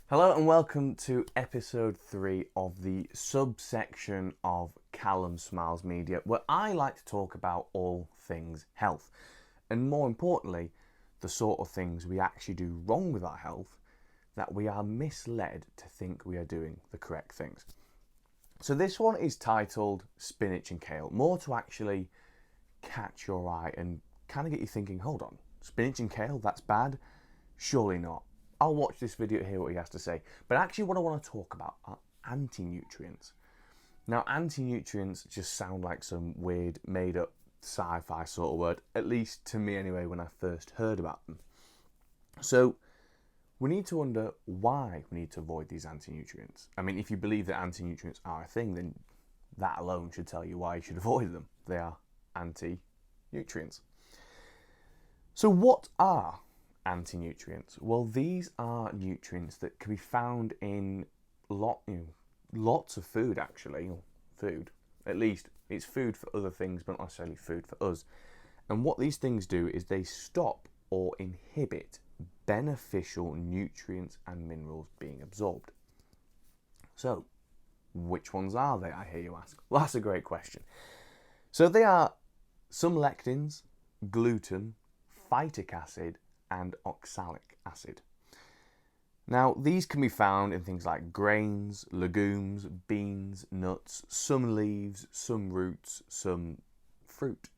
Hello and welcome to episode 3 of the subsection of Callum Smiles Media, where I like to talk about all things health, and more importantly, the sort of things we actually do wrong with our health that we are misled to think we are doing the correct things. So this one is titled Spinach and Kale, more to actually catch your eye and kind of get you thinking, hold on, spinach and kale, that's bad? Surely not. I'll watch this video to hear what he has to say. But actually what I want to talk about are anti-nutrients. Now, anti-nutrients just sound like some weird made up sci-fi sort of word, at least to me anyway when I first heard about them. So we need to wonder why we need to avoid these anti-nutrients. I mean, if you believe that anti-nutrients are a thing, then that alone should tell you why you should avoid them. They are anti-nutrients. So what are anti-nutrients? Well, these are nutrients that can be found in lots of food, actually. Food, at least it's food for other things, but not necessarily food for us. And what these things do is they stop or inhibit beneficial nutrients and minerals being absorbed. So, which ones are they, I hear you ask? Well, that's a great question. So they are some lectins, gluten, phytic acid, and oxalic acid. Now, these can be found in things like grains, legumes, beans, nuts, some leaves, some roots, some fruit.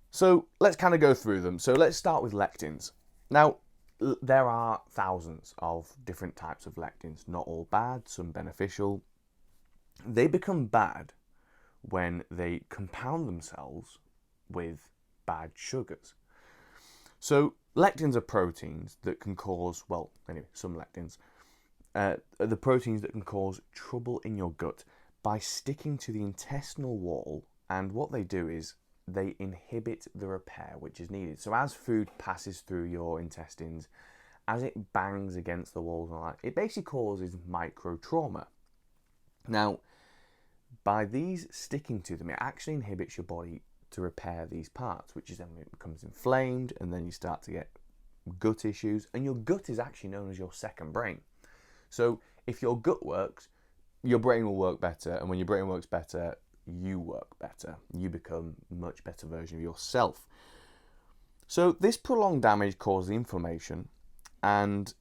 So let's kind of go through them. So let's start with lectins. Now, there are thousands of different types of lectins, not all bad, some beneficial. They become bad when they compound themselves with bad sugars. So lectins are proteins that can cause, some lectins, are the proteins that can cause trouble in your gut by sticking to the intestinal wall, and what they do is they inhibit the repair which is needed. So as food passes through your intestines, as it bangs against the walls and all that, it basically causes micro trauma. Now, by these sticking to them, it actually inhibits your body to repair these parts, which is then when it becomes inflamed, and then you start to get gut issues, and your gut is actually known as your second brain. So if your gut works, your brain will work better, and when your brain works better, you work better. You become a much better version of yourself. So this prolonged damage causes inflammation, and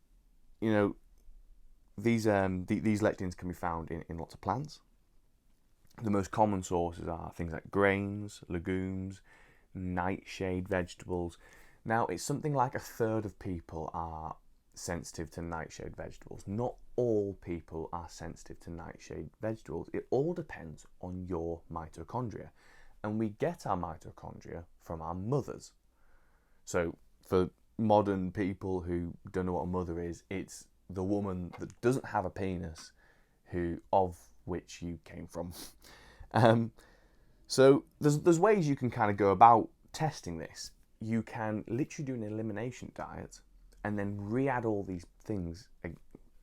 these lectins can be found in lots of plants. The most common sources are things like grains, legumes, nightshade vegetables. Now, it's something like a third of people are sensitive to nightshade vegetables. Not all people are sensitive to nightshade vegetables. It all depends on your mitochondria. And we get our mitochondria from our mothers. So for modern people who don't know what a mother is, it's the woman that doesn't have a penis of which you came from. So there's ways you can kind of go about testing this. You can literally do an elimination diet and then re-add all these things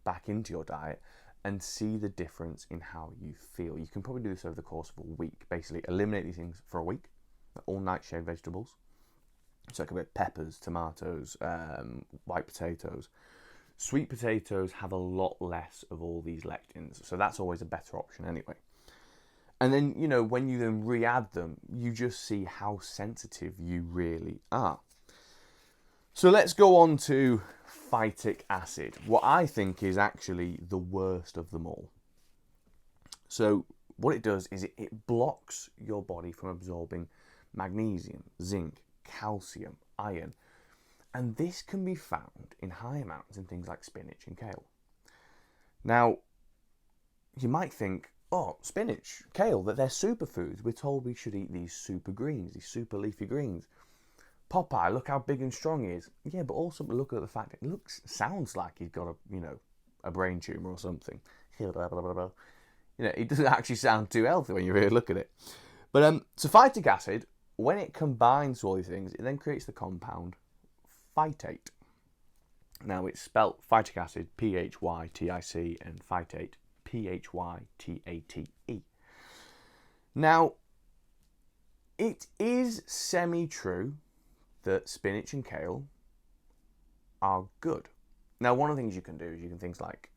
back into your diet and see the difference in how you feel. You can probably do this over the course of a week. Basically, eliminate these things for a week. All nightshade vegetables. So it could be peppers, tomatoes, white potatoes. Sweet potatoes have a lot less of all these lectins, so that's always a better option anyway. And then, when you then re-add them, you just see how sensitive you really are. So let's go on to phytic acid, what I think is actually the worst of them all. So what it does is it blocks your body from absorbing magnesium, zinc, calcium, iron. And this can be found in high amounts in things like spinach and kale. Now, you might think, spinach, kale, that they're superfoods. We're told we should eat these super greens, these super leafy greens. Popeye, look how big and strong he is. Yeah, but also look at the fact it sounds like he's got a brain tumor or something. It doesn't actually sound too healthy when you really look at it. But so phytic acid, when it combines all these things, it then creates the compound phytate. Now it's spelt phytic acid, P-H-Y-T-I-C, and phytate, P-H-Y-T-A-T-E. Now, it is semi-true that spinach and kale are good. Now, one of the things you can do is things like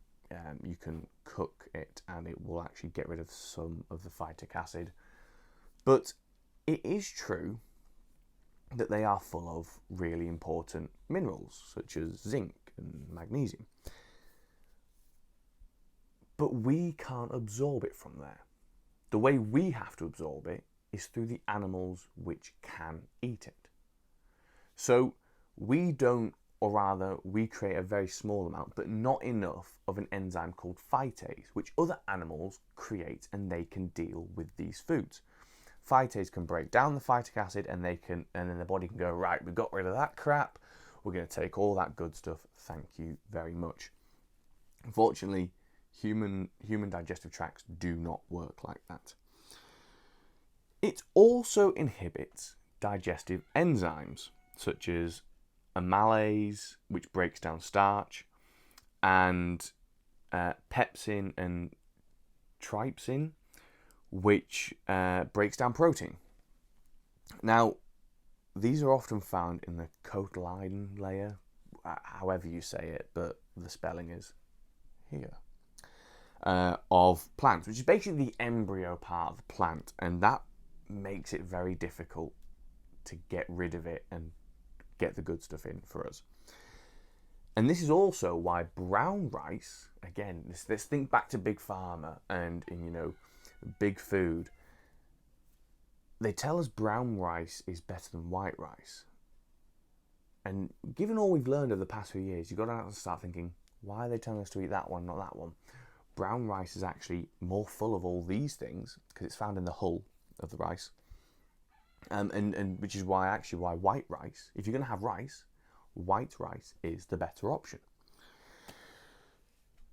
you can cook it and it will actually get rid of some of the phytic acid. But it is true that they are full of really important minerals such as zinc and magnesium. But we can't absorb it from there. The way we have to absorb it is through the animals which can eat it. So we don't, or rather we create a very small amount, but not enough of an enzyme called phytase, which other animals create, and they can deal with these foods. Phytase can break down the phytic acid, and then the body can go, right, we got rid of that crap, we're going to take all that good stuff, thank you very much. Unfortunately, human digestive tracts do not work like that. It also inhibits digestive enzymes such as amylase, which breaks down starch, and pepsin and trypsin, which breaks down protein. Now, these are often found in the cotyledon layer, however you say it, but the spelling is here, of plants, which is basically the embryo part of the plant, and that makes it very difficult to get rid of it and get the good stuff in for us. And this is also why brown rice, again, let's think back to Big Pharma and big food. They tell us brown rice is better than white rice. And given all we've learned over the past few years, you've got to start thinking, why are they telling us to eat that one, not that one? Brown rice is actually more full of all these things because it's found in the hull of the rice. And which is why white rice, if you're going to have rice, white rice is the better option.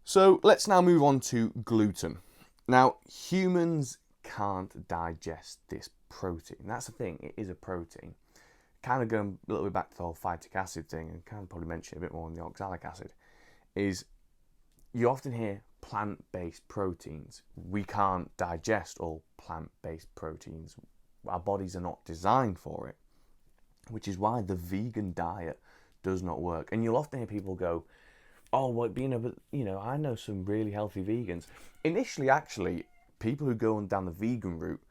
So let's now move on to gluten. Now, humans can't digest this protein. That's the thing, it is a protein. Kind of going a little bit back to the whole phytic acid thing, and kind of probably mention a bit more on the oxalic acid, is you often hear plant-based proteins. We can't digest all plant-based proteins. Our bodies are not designed for it, which is why the vegan diet does not work. And you'll often hear people go, oh, well, I know some really healthy vegans. Initially, actually, people who go down the vegan route,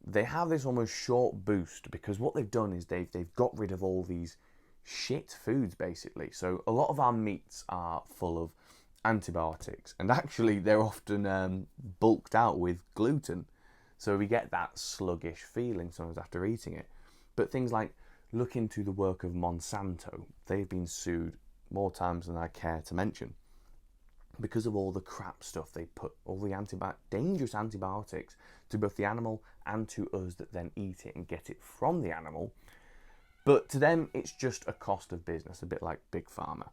they have this almost short boost because what they've done is they've got rid of all these shit foods, basically. So a lot of our meats are full of antibiotics, and actually they're often bulked out with gluten. So we get that sluggish feeling sometimes after eating it. But things like, look into the work of Monsanto. They've been sued more times than I care to mention because of all the crap stuff they put, all the dangerous antibiotics to both the animal and to us that then eat it and get it from the animal. But to them, it's just a cost of business, a bit like Big Pharma.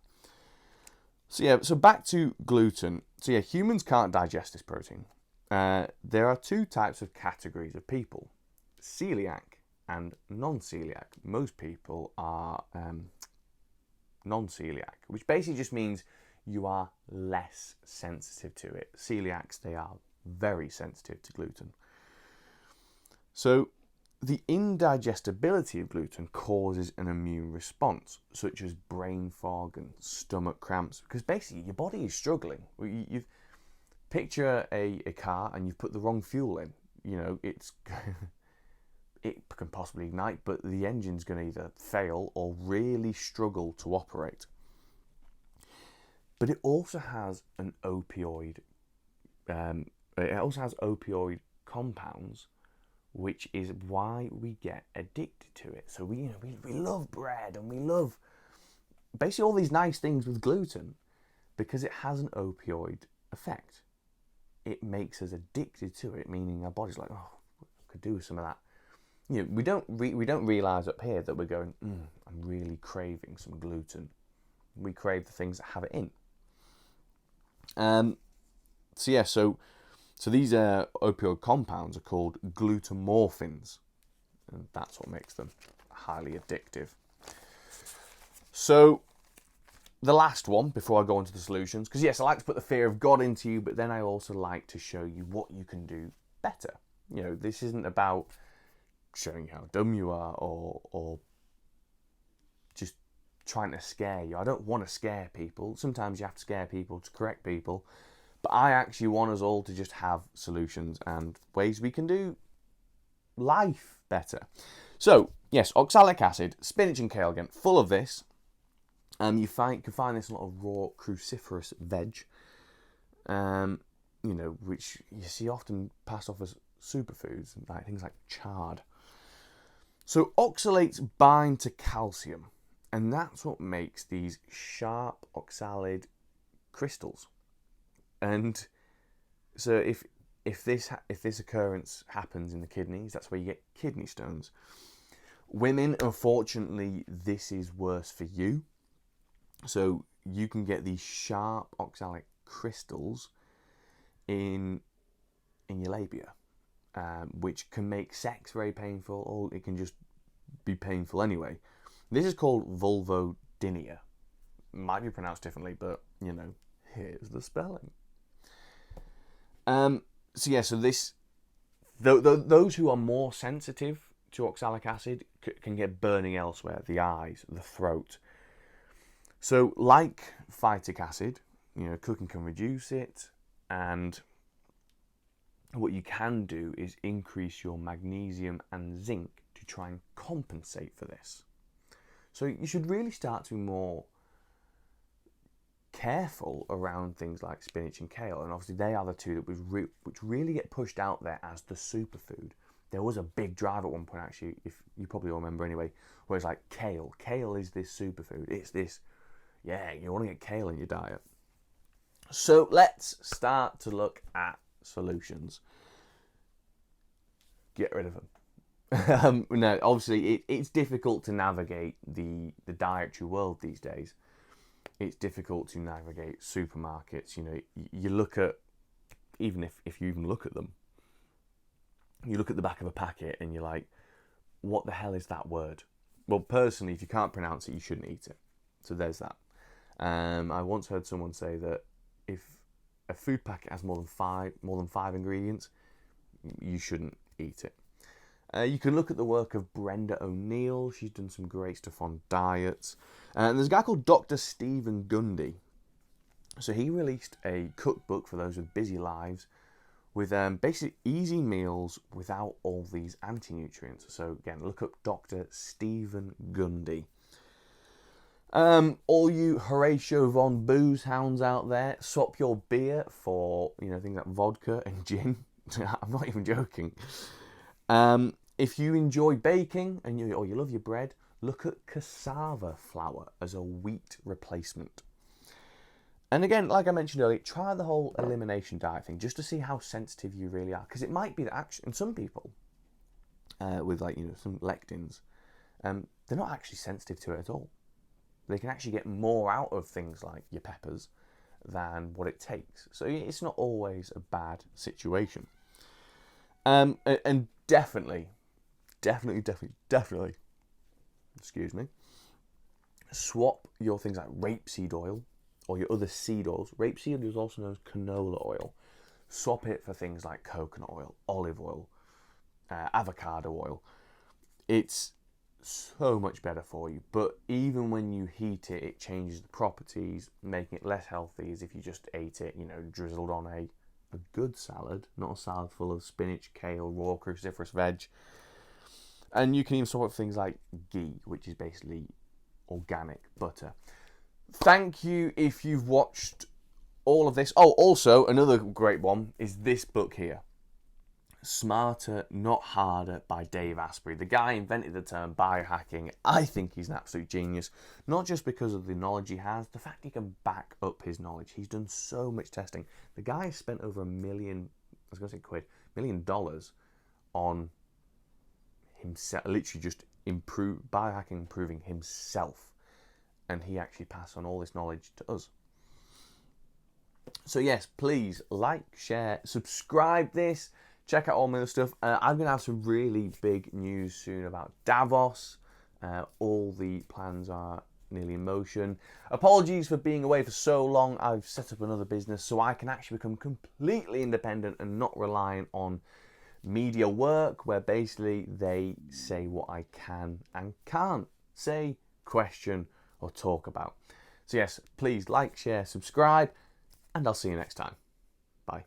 So back to gluten. So humans can't digest this protein. There are two types of categories of people, celiac and non-celiac. Most people are non-celiac, which basically just means you are less sensitive to it. Celiacs, they are very sensitive to gluten. So the indigestibility of gluten causes an immune response, such as brain fog and stomach cramps, because basically your body is struggling. You've picture a car and you've put the wrong fuel in. It can possibly ignite, but the engine's going to either fail or really struggle to operate. But it also has an opioid. It also has opioid compounds, which is why we get addicted to it. So we love bread and we love basically all these nice things with gluten because it has an opioid effect. It makes us addicted to it, meaning our body's like, oh, I could do with some of that. We don't realise up here that we're going, I'm really craving some gluten. We crave the things that have it in. So these opioid compounds are called glutamorphins, and that's what makes them highly addictive. So the last one, before I go on to the solutions, because yes, I like to put the fear of God into you, but then I also like to show you what you can do better. This isn't about showing you how dumb you are or just trying to scare you. I don't want to scare people. Sometimes you have to scare people to correct people. But I actually want us all to just have solutions and ways we can do life better. So, yes, oxalic acid, spinach and kale again, full of this. You can find this in a lot of raw cruciferous veg, which you see often passed off as superfoods, like things like chard. So oxalates bind to calcium, and that's what makes these sharp oxalate crystals. And so if this occurrence happens in the kidneys, that's where you get kidney stones. Women, unfortunately, this is worse for you. So you can get these sharp oxalic crystals in your labia, which can make sex very painful, or it can just be painful anyway. This is called vulvodynia. Might be pronounced differently, but here's the spelling. So this, those who are more sensitive to oxalic acid can get burning elsewhere, the eyes, the throat. So, like phytic acid, cooking can reduce it, and what you can do is increase your magnesium and zinc to try and compensate for this. So you should really start to be more careful around things like spinach and kale, and obviously they are the two that which really get pushed out there as the superfood. There was a big drive at one point, actually, if you probably all remember anyway, where it's like kale. Kale is this superfood. It's this, you want to get kale in your diet. So let's start to look at solutions. Get rid of them. No, obviously it's difficult to navigate the dietary world these days. It's difficult to navigate supermarkets. You look at, even if you even look at them, you look at the back of a packet and you're like, what the hell is that word? Well, personally, if you can't pronounce it, you shouldn't eat it. So there's that. I once heard someone say that if a food packet has more than five ingredients, you shouldn't eat it. You can look at the work of Brenda O'Neill. She's done some great stuff on diets. And there's a guy called Dr. Stephen Gundy. So he released a cookbook for those with busy lives with basically easy meals without all these anti-nutrients. So again, look up Dr. Stephen Gundy. All you Horatio von Booze hounds out there, swap your beer for things like vodka and gin. I'm not even joking. If you enjoy baking and you love your bread, look at cassava flour as a wheat replacement. And again, like I mentioned earlier, try the whole elimination diet thing just to see how sensitive you really are. Because it might be that actually, in some people, with some lectins, they're not actually sensitive to it at all. They can actually get more out of things like your peppers than what it takes. So it's not always a bad situation. And definitely, excuse me, swap your things like rapeseed oil or your other seed oils. Rapeseed is also known as canola oil. Swap it for things like coconut oil, olive oil, avocado oil. It's so much better for you, but even when you heat it, it changes the properties, making it less healthy as if you just ate it, drizzled on a good salad, not a salad full of spinach, kale, raw cruciferous veg. And you can even swap things like ghee, which is basically organic butter. Thank you if you've watched all of this. Oh, also, another great one is this book here. Smarter, Not Harder by Dave Asprey. The guy invented the term biohacking. I think he's an absolute genius. Not just because of the knowledge he has, the fact he can back up his knowledge. He's done so much testing. The guy has spent over $1 million on himself, literally just biohacking, improving himself. And he actually passed on all this knowledge to us. So yes, please like, share, subscribe this. Check out all my other stuff. I'm going to have some really big news soon about Davos. All the plans are nearly in motion. Apologies for being away for so long. I've set up another business so I can actually become completely independent and not reliant on media work, where basically they say what I can and can't say, question or talk about. So yes, please like, share, subscribe, and I'll see you next time. Bye.